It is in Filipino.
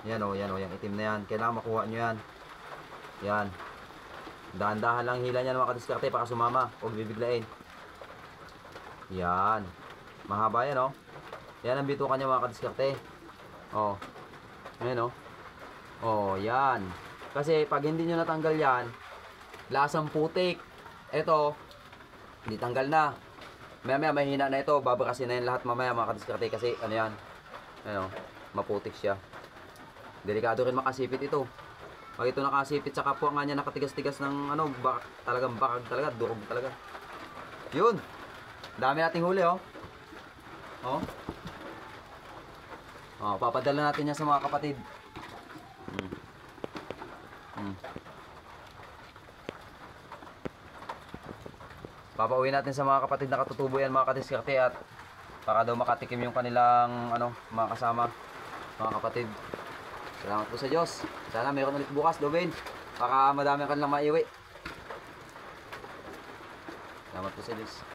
Yan o, yung itim na yan. Kailangan makuha nyo yan. Yan. Dahan-dahan lang hila niyan mga kadiskarte para sumama. Huwag bibiglain. Yan. Mahaba yan o. Yan ang bitukan niya mga kadiskarte. O. Ayan o. O, yan. Kasi pag hindi nyo natanggal yan, lasang putik. Ito, hindi tanggal na. Maya mahina na ito. Babakasin na yan lahat mamaya mga kadiskarte. Kasi ano yan. Ano, maputik siya. Delikado rin makasipit ito. Pag ito nakasipit sa kapwa nga niya nakatigas-tigas ng ano, talagang bakag talaga, durog talaga. Yun. Dami nating huli oh. Oh. Oh, papadala natin yan sa mga kapatid. Papauwi natin sa mga kapatid na katutubo yan mga kadiskarte at para daw makatikim yung kanilang ano, mga kasama, mga kapatid. Salamat po sa Diyos. Sana mayroon ulit bukas, Dobin. Baka madami kanilang maiwi. Salamat po sa Diyos.